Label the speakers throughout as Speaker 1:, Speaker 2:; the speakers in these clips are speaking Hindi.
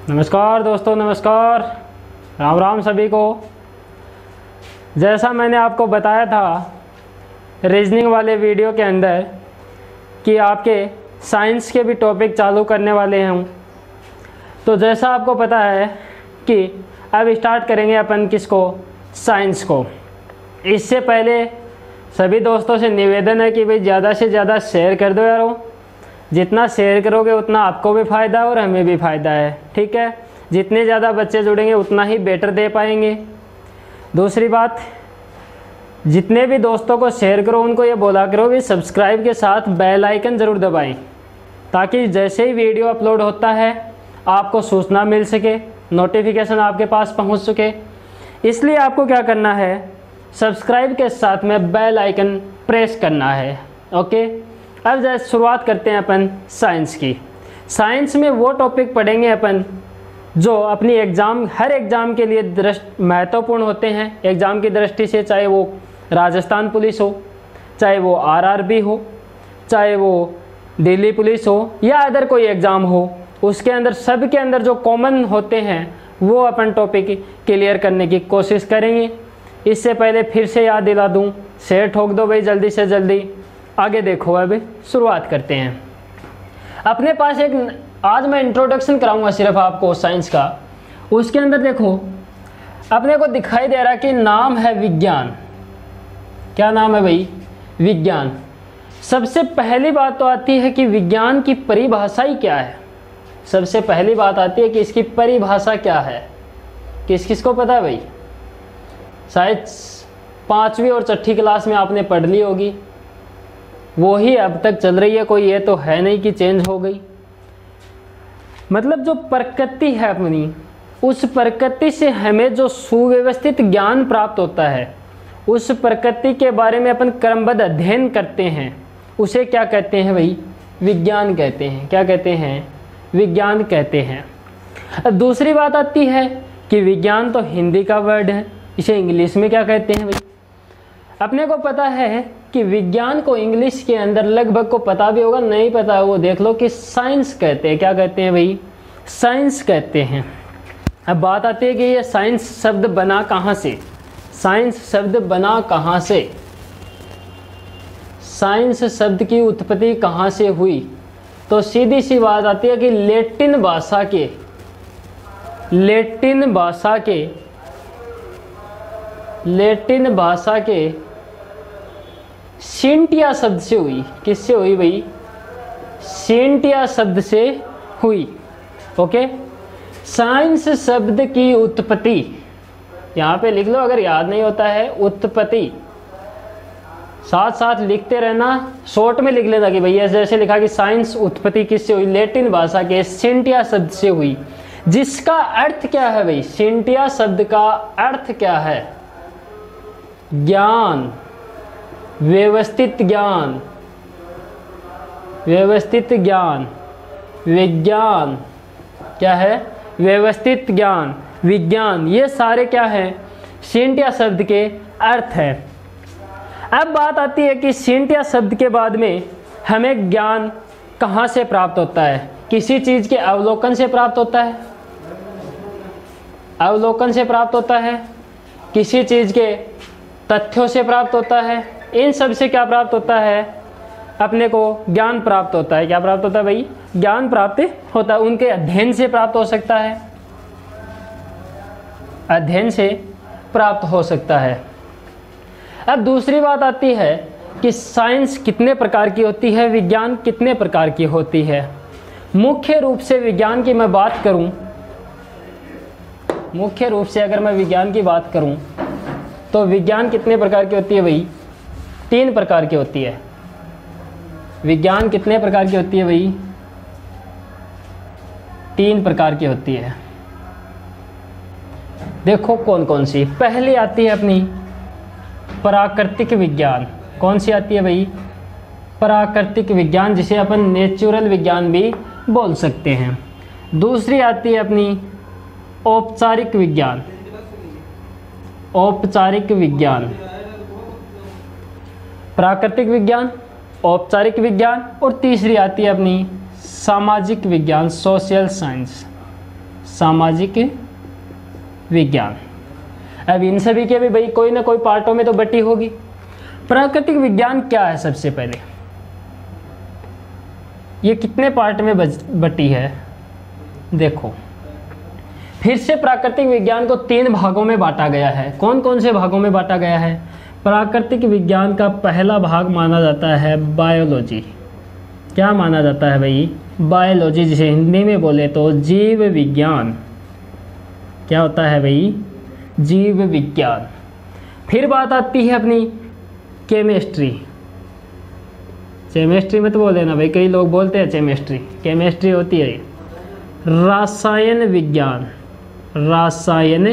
Speaker 1: नमस्कार दोस्तों, नमस्कार, राम राम सभी को। जैसा मैंने आपको बताया था रीजनिंग वाले वीडियो के अंदर कि आपके साइंस के भी टॉपिक चालू करने वाले हैं, तो जैसा आपको पता है कि अब स्टार्ट करेंगे अपन किसको, साइंस को। इससे पहले सभी दोस्तों से निवेदन है कि भाई ज़्यादा से ज़्यादा शेयर कर दो यारो। जितना शेयर करोगे उतना आपको भी फ़ायदा और हमें भी फ़ायदा है, ठीक है। जितने ज़्यादा बच्चे जुड़ेंगे उतना ही बेटर दे पाएंगे। दूसरी बात, जितने भी दोस्तों को शेयर करो उनको ये बोला करो कि सब्सक्राइब के साथ बेल आइकन ज़रूर दबाएं, ताकि जैसे ही वीडियो अपलोड होता है आपको सूचना मिल सके, नोटिफिकेशन आपके पास पहुंच सके। इसलिए आपको क्या करना है, सब्सक्राइब के साथ में बेल आइकन प्रेस करना है, ओके। अब जैसे शुरुआत करते हैं अपन साइंस की। साइंस में वो टॉपिक पढ़ेंगे अपन जो अपनी हर एग्ज़ाम के लिए महत्वपूर्ण होते हैं एग्ज़ाम की दृष्टि से, चाहे वो राजस्थान पुलिस हो, चाहे वो आरआरबी हो, चाहे वो दिल्ली पुलिस हो या अदर कोई एग्ज़ाम हो। उसके अंदर सब के अंदर जो कॉमन होते हैं वो अपन टॉपिक क्लियर करने की कोशिश करेंगे। इससे पहले फिर से याद दिला दूँ, शेयर ठोक दो भाई जल्दी से जल्दी। आगे देखो, अब शुरुआत करते हैं। अपने पास आज मैं इंट्रोडक्शन कराऊंगा सिर्फ आपको साइंस का। उसके अंदर देखो अपने को दिखाई दे रहा कि नाम है विज्ञान। क्या नाम है भाई? विज्ञान। सबसे पहली बात तो आती है कि विज्ञान की परिभाषा ही क्या है। सबसे पहली बात आती है कि इसकी परिभाषा क्या है। किस किस को पता है भाई? शायद 5वीं और 6ठी क्लास में आपने पढ़ ली होगी, वो ही अब तक चल रही है, कोई ये तो है नहीं कि चेंज हो गई। मतलब जो प्रकृति है अपनी, उस प्रकृति से हमें जो सुव्यवस्थित ज्ञान प्राप्त होता है, उस प्रकृति के बारे में अपन क्रमबद्ध अध्ययन करते हैं, उसे क्या कहते हैं भाई? विज्ञान कहते हैं। क्या कहते हैं? विज्ञान कहते हैं। अब दूसरी बात आती है कि विज्ञान तो हिंदी का वर्ड है, इसे इंग्लिश में क्या कहते हैं भाई? अपने को पता है कि विज्ञान को इंग्लिश के अंदर लगभग को पता भी होगा, नहीं पता है वो देख लो कि साइंस कहते हैं। क्या कहते हैं भाई? साइंस कहते हैं। अब बात आती है कि ये साइंस शब्द बना कहाँ से? साइंस शब्द बना कहाँ से? साइंस शब्द की उत्पत्ति कहाँ से हुई? तो सीधी सी बात आती है कि लैटिन भाषा के सिंटिया शब्द से हुई। किससे हुई भाई? सिंटिया शब्द से हुई, ओके। साइंस शब्द की उत्पत्ति यहाँ पे लिख लो, अगर याद नहीं होता है उत्पत्ति, साथ साथ लिखते रहना, शॉर्ट में लिख लेना कि भैया जैसे लिखा कि साइंस उत्पत्ति किससे हुई? लैटिन भाषा के सिंटिया शब्द से हुई। जिसका अर्थ क्या है भाई? सिंटिया शब्द का अर्थ क्या है? ज्ञान, व्यवस्थित ज्ञान, व्यवस्थित ज्ञान। विज्ञान क्या है? व्यवस्थित ज्ञान, विज्ञान। ये सारे क्या है? सिंटिया शब्द के अर्थ है। अब बात आती है कि सिंटिया शब्द के बाद में हमें ज्ञान कहाँ से प्राप्त होता है? किसी चीज़ के अवलोकन से प्राप्त होता है, अवलोकन से प्राप्त होता है, किसी चीज़ के तथ्यों से प्राप्त होता है। इन सब से क्या प्राप्त होता है? अपने को ज्ञान प्राप्त होता है। क्या प्राप्त होता है भाई? ज्ञान प्राप्त होता है। उनके अध्ययन से प्राप्त हो सकता है, अध्ययन से प्राप्त हो सकता है। अब दूसरी बात आती है कि साइंस कितने प्रकार की होती है, विज्ञान कितने प्रकार की होती है। मुख्य रूप से विज्ञान की मैं बात करूं, मुख्य रूप से अगर मैं विज्ञान की बात करूं तो विज्ञान कितने प्रकार की होती है भाई? 3 प्रकार की होती है। विज्ञान कितने प्रकार की होती है भाई? 3 प्रकार की होती है। देखो कौन कौन सी। पहली आती है अपनी प्राकृतिक विज्ञान। कौन सी आती है भाई? प्राकृतिक विज्ञान, जिसे अपन नेचुरल विज्ञान भी बोल सकते हैं। दूसरी आती है अपनी औपचारिक विज्ञान, औपचारिक विज्ञान। प्राकृतिक विज्ञान, औपचारिक विज्ञान, और तीसरी आती है अपनी सामाजिक विज्ञान, सोशल साइंस। सामाजिक विज्ञान। अब इन सभी के भी भाई कोई ना कोई पार्टों में तो बटी होगी। प्राकृतिक विज्ञान क्या है? सबसे पहले ये कितने पार्ट में बटी है? देखो, फिर से प्राकृतिक विज्ञान को 3 भागों में बांटा गया है। कौन कौन से भागों में बांटा गया है? प्राकृतिक विज्ञान का पहला भाग माना जाता है बायोलॉजी। क्या माना जाता है भाई? बायोलॉजी, जिसे हिंदी में बोले तो जीव विज्ञान। क्या होता है भाई? जीव विज्ञान। फिर बात आती है अपनी केमिस्ट्री। केमिस्ट्री में तो बोल देना भाई, कई लोग बोलते हैं केमिस्ट्री। केमिस्ट्री होती है रसायन विज्ञान। रसायन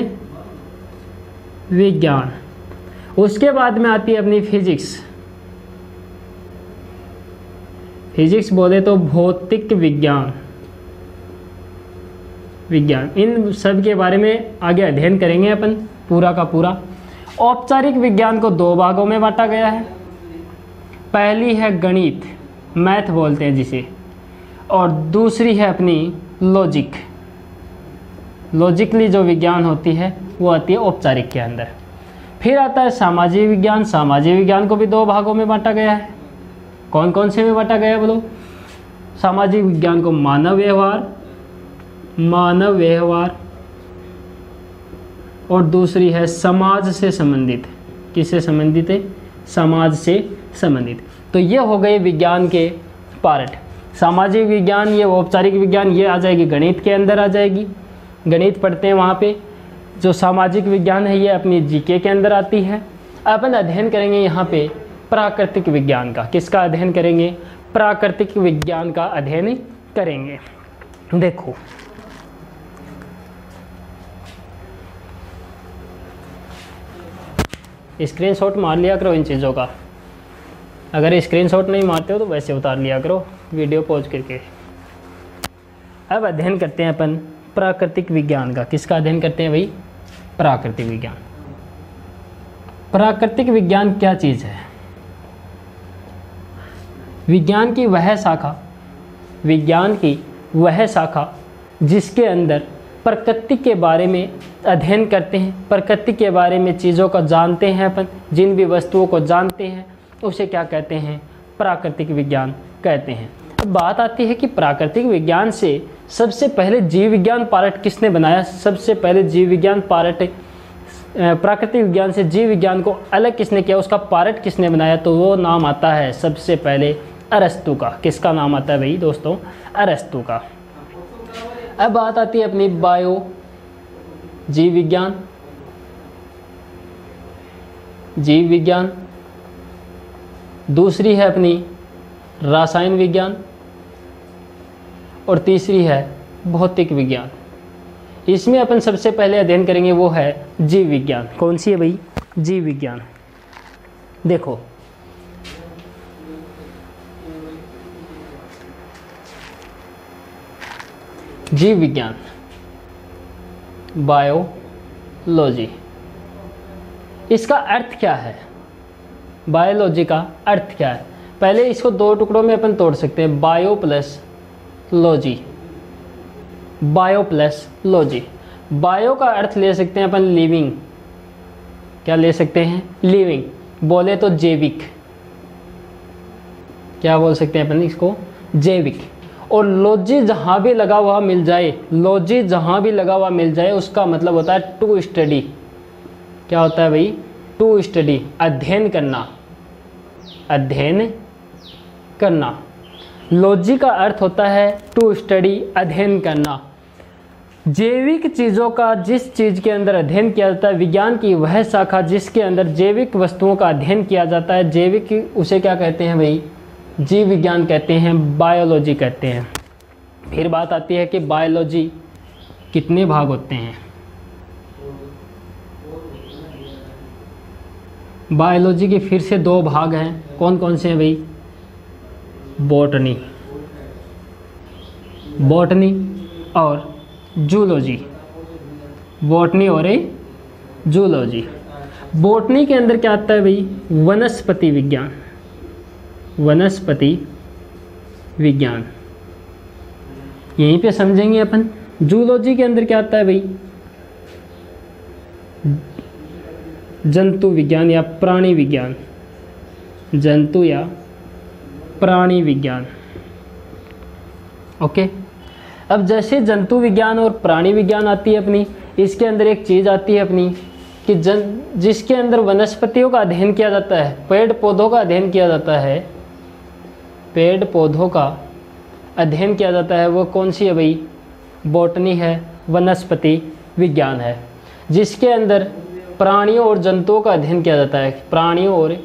Speaker 1: विज्ञान। उसके बाद में आती है अपनी फिजिक्स। फिजिक्स बोले तो भौतिक विज्ञान। इन सब के बारे में आगे अध्ययन करेंगे अपन पूरा का पूरा। औपचारिक विज्ञान को 2 भागों में बांटा गया है। पहली है गणित, मैथ बोलते हैं जिसे, और दूसरी है अपनी लॉजिक। लॉजिकली जो विज्ञान होती है वो आती है औपचारिक के अंदर। फिर आता है सामाजिक विज्ञान। सामाजिक विज्ञान को भी 2 भागों में बांटा गया है। कौन कौन से में बांटा गया बोलो? सामाजिक विज्ञान को मानव व्यवहार, और दूसरी है समाज से संबंधित। किससे संबंधित है? समाज से संबंधित। तो ये हो गए विज्ञान के पार्ट। सामाजिक विज्ञान, ये औपचारिक विज्ञान, ये आ जाएगी गणित के अंदर आ जाएगी। गणित पढ़ते हैं वहाँ पे। जो सामाजिक विज्ञान है ये अपनी जीके के अंदर आती है। अपन अध्ययन करेंगे यहाँ पे प्राकृतिक विज्ञान का। किसका अध्ययन करेंगे? प्राकृतिक विज्ञान का अध्ययन करेंगे। देखो, स्क्रीनशॉट मार लिया करो इन चीज़ों का। अगर स्क्रीनशॉट नहीं मारते हो तो वैसे उतार लिया करो वीडियो पॉज करके। अब अध्ययन करते हैं अपन प्राकृतिक विज्ञान का। किसका अध्ययन करते हैं भाई? प्राकृतिक विज्ञान। प्राकृतिक विज्ञान क्या चीज़ है? विज्ञान की वह शाखा जिसके अंदर प्रकृति के बारे में अध्ययन करते हैं। प्रकृति के बारे में चीज़ों को जानते हैं अपन। जिन भी वस्तुओं को जानते हैं उसे क्या कहते हैं? प्राकृतिक विज्ञान कहते हैं। अब बात आती है कि प्राकृतिक विज्ञान से सबसे पहले जीव विज्ञान पार्ट किसने बनाया? सबसे पहले जीव विज्ञान पार्ट, प्राकृतिक विज्ञान से जीव विज्ञान को अलग किसने किया? उसका पार्ट किसने बनाया? तो वो नाम आता है सबसे पहले अरस्तु का। किसका नाम आता है भाई दोस्तों? अरस्तु का। अब बात आती है अपनी जीव विज्ञान। दूसरी है अपनी रासायन विज्ञान, और तीसरी है भौतिक विज्ञान। इसमें अपन सबसे पहले अध्ययन करेंगे वो है जीव विज्ञान। कौन सी है भाई? जीव विज्ञान। देखो, जीव विज्ञान, बायोलॉजी, इसका अर्थ क्या है? बायोलॉजी का अर्थ क्या है? पहले इसको 2 टुकड़ों में अपन तोड़ सकते हैं, bio plus logy. Bio plus logy. Bio का अर्थ ले सकते हैं अपन लिविंग। क्या ले सकते हैं? लिविंग। बोले तो जैविक। क्या बोल सकते हैं अपन इसको? जैविक। और लॉजी जहाँ भी लगा हुआ मिल जाए, लॉजी जहाँ भी लगा हुआ मिल जाए उसका मतलब होता है टू स्टडी। क्या होता है भाई? टू स्टडी, अध्ययन करना। अध्ययन करना। लॉजी का अर्थ होता है टू स्टडी, अध्ययन करना। जैविक चीज़ों का, जिस चीज़ के अंदर अध्ययन किया जाता है, विज्ञान की वह शाखा जिसके अंदर जैविक वस्तुओं का अध्ययन किया जाता है, जैविक, उसे क्या कहते हैं भाई? जीव विज्ञान कहते हैं, बायोलॉजी कहते हैं। फिर बात आती है कि बायोलॉजी कितने भाग होते हैं? बायोलॉजी के फिर से 2 भाग हैं। कौन कौन से हैं भाई? बॉटनी और जूलॉजी। बॉटनी और जूलॉजी। बॉटनी के अंदर क्या आता है भाई? वनस्पति विज्ञान। वनस्पति विज्ञान यहीं पे समझेंगे अपन। जूलॉजी के अंदर क्या आता है भाई, जंतु विज्ञान या प्राणी विज्ञान, जंतु या प्राणी विज्ञान। ओके, अब जैसे जंतु विज्ञान और प्राणी विज्ञान आती है अपनी, इसके अंदर एक चीज़ आती है अपनी कि जिसके अंदर वनस्पतियों का अध्ययन किया जाता है, पेड़ पौधों का अध्ययन किया जाता है, पेड़ पौधों का अध्ययन किया जाता है, वो कौन सी है भाई, बॉटनी है, वनस्पति विज्ञान है। जिसके अंदर प्राणियों और जंतुओं का अध्ययन किया जाता है, प्राणियों और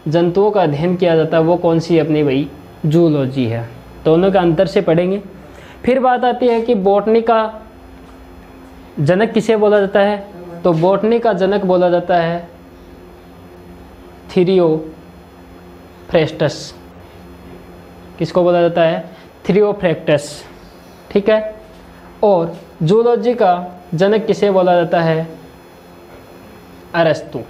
Speaker 1: जंतुओं का अध्ययन किया जाता है, वो कौन सी अपनी भाई, जूलॉजी है। दोनों का अंतर से पढ़ेंगे। फिर बात आती है कि बॉटनी का जनक किसे बोला जाता है, तो बॉटनी का जनक बोला जाता है थियोफ्रेस्टस। किसको बोला जाता है, थियोफ्रेस्टस, ठीक है। और जूलॉजी का जनक किसे बोला जाता है, अरस्तु।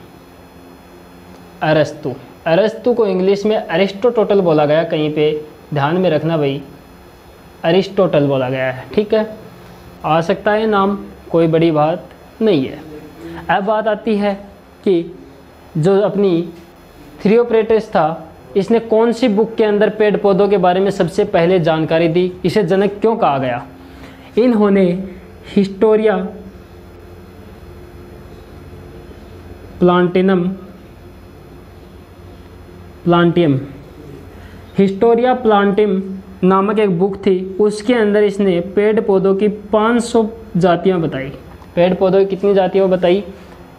Speaker 1: अरस्तु, अरस्तु को इंग्लिश में अरिस्टोटल बोला गया, कहीं पे ध्यान में रखना भाई, अरिस्टोटल बोला गया है, ठीक है। आ सकता है नाम, कोई बड़ी बात नहीं है। अब बात आती है कि जो अपनी थियोफ्रेस्टस था, इसने कौन सी बुक के अंदर पेड़ पौधों के बारे में सबसे पहले जानकारी दी, इसे जनक क्यों कहा गया। इन्होंने हिस्टोरिया प्लांटियम, हिस्टोरिया प्लांटियम नामक एक बुक थी, उसके अंदर इसने पेड़ पौधों की 500 जातियां बताई। पेड़ पौधों की कितनी जातियां बताई,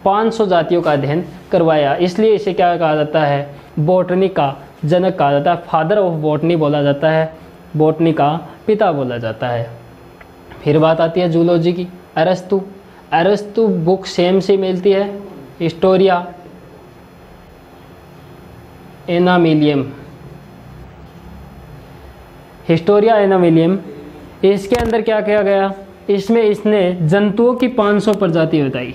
Speaker 1: 500 जातियों का अध्ययन करवाया। इसलिए इसे क्या कहा जाता है, बॉटनी का जनक कहा जाता है, फादर ऑफ बॉटनी बोला जाता है, बॉटनी का पिता बोला जाता है। फिर बात आती है जूलॉजी की, अरस्तु। अरस्तु बुक सेम से मिलती है, हिस्टोरिया एनामिलियम, हिस्टोरिया एनामिलियम। इसके अंदर क्या किया गया, इसमें इसने जंतुओं की 500 प्रजाति बताई,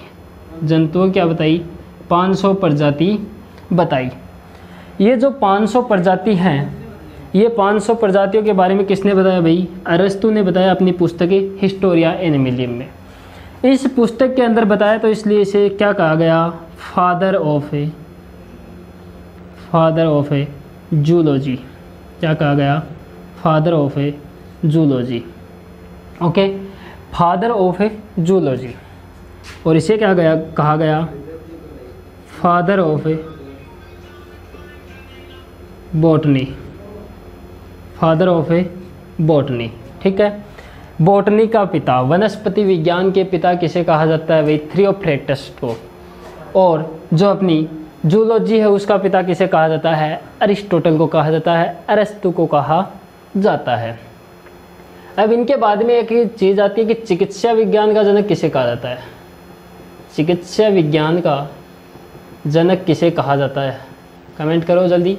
Speaker 1: जंतुओं क्या बताई, 500 प्रजाति बताई। ये जो 500 प्रजाति हैं, ये 500 प्रजातियों के बारे में किसने बताया भाई, अरस्तु ने बताया अपनी पुस्तक हिस्टोरिया एनामिलियम में। इस पुस्तक के अंदर बताया, तो इसलिए इसे क्या कहा गया, फादर ऑफ ए जूलॉजी। क्या कहा गया, father of A zoology. Okay, father of A zoology. और इसे क्या कहा गया, father of A botany, father of A botany, ठीक है। बॉटनी का पिता, वनस्पति विज्ञान के पिता किसे कहा जाता है भाई, थियोफ्रेस्टस को। और जो अपनी जूलॉजी है उसका पिता किसे कहा जाता है, अरिस्टोटल को कहा जाता है, अरस्तु को कहा जाता है। अब इनके बाद में एक चीज़ आती है कि चिकित्सा विज्ञान का जनक किसे कहा जाता है, चिकित्सा विज्ञान का जनक किसे कहा जाता है, कमेंट करो जल्दी।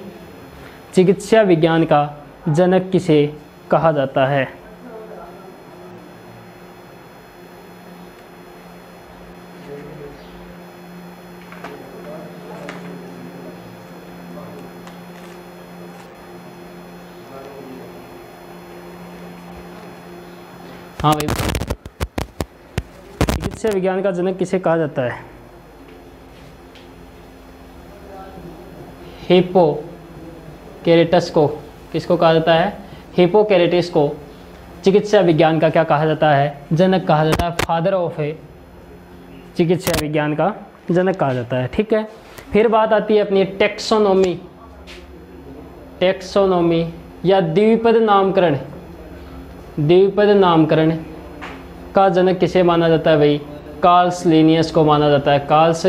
Speaker 1: चिकित्सा विज्ञान का जनक किसे कहा जाता है। हाँ भाई, चिकित्सा विज्ञान का जनक किसे कहा जाता है, हिप्पोक्रेटस को। किसको कहा जाता है, हिप्पोक्रेटस को चिकित्सा विज्ञान का क्या कहा जाता है, जनक कहा जाता है, फादर ऑफ ए चिकित्सा विज्ञान का जनक कहा जाता है, ठीक है। फिर बात आती है अपनी टेक्सोनोमी, टेक्सोनोमी या द्विपद नामकरण। द्विपद नामकरण का जनक किसे माना जाता है भाई, कार्ल्स लिनियस को माना जाता है, कार्ल्स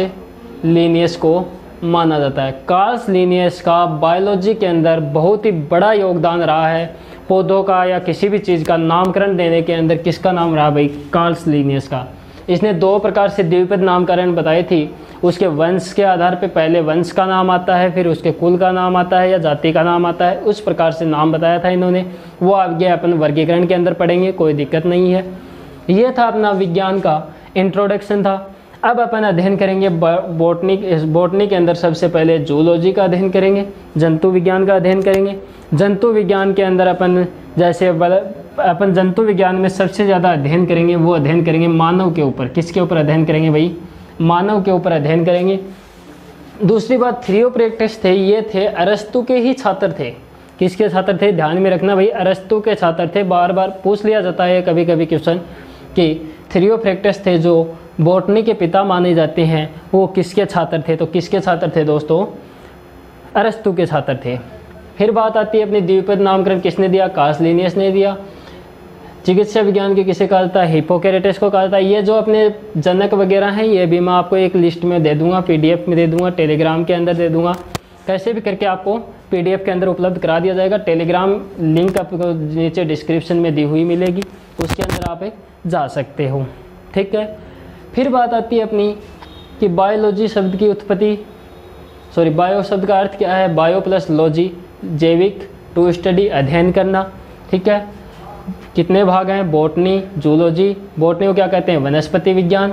Speaker 1: लिनियस को माना जाता है। कार्ल्स लिनियस का बायोलॉजी के अंदर बहुत ही बड़ा योगदान रहा है। पौधों का या किसी भी चीज़ का नामकरण देने के अंदर किसका नाम रहा भाई, कार्ल्स लिनियस का। इसने 2 प्रकार से द्विपद नामकरण बताई थी, उसके वंश के आधार पे पहले वंश का नाम आता है, फिर उसके कुल का नाम आता है या जाति का नाम आता है, उस प्रकार से नाम बताया था इन्होंने। वो आगे अपन वर्गीकरण के अंदर पढ़ेंगे, कोई दिक्कत नहीं है। ये था अपना विज्ञान का इंट्रोडक्शन था। अब अपन अध्ययन करेंगे बॉटनी। इस बॉटनी के अंदर सबसे पहले जूलॉजी का अध्ययन करेंगे, जंतु विज्ञान का अध्ययन करेंगे। जंतु विज्ञान के अंदर अपन जैसे अपन जंतु विज्ञान में सबसे ज़्यादा अध्ययन करेंगे वो अध्ययन करेंगे मानव के ऊपर। किसके ऊपर अध्ययन करेंगे भाई? मानव के ऊपर अध्ययन करेंगे। दूसरी बात, थियोफ्रैक्टस थे, ये थे अरस्तु के ही छात्र थे। किसके छात्र थे? ध्यान में रखना भाई, अरस्तु के छात्र थे। बार बार पूछ लिया जाता है कभी कभी क्वेश्चन कि थियोफ्रैक्टस थे जो बॉटनी के पिता माने जाते हैं, वो किसके छात्र थे? तो किसके छात्र थे दोस्तों? अरस्तु के छात्र थे। फिर बात आती है अपने द्विपद नामकरण किसने दिया? कार्सलिनियस ने दिया। चिकित्सा विज्ञान के किसे कहा जाता है? हिप्पोक्रेटिस को कहा जाता है। ये जो अपने जनक वगैरह हैं ये भी मैं आपको एक लिस्ट में दे दूंगा, पीडीएफ में दे दूंगा, टेलीग्राम के अंदर दे दूंगा, कैसे भी करके आपको पीडीएफ के अंदर उपलब्ध करा दिया जाएगा। टेलीग्राम लिंक आपको नीचे डिस्क्रिप्शन में दी हुई मिलेगी, उसके अंदर आप जा सकते हो, ठीक है। फिर बात आती है अपनी कि बायोलॉजी शब्द की उत्पत्ति, बायो शब्द का अर्थ क्या है? बायो प्लस लॉजी, जैविक, टू स्टडी अध्ययन करना, ठीक है। कितने भाग हैं? Botany, zoology. बॉटनी को क्या कहते हैं? वनस्पति विज्ञान।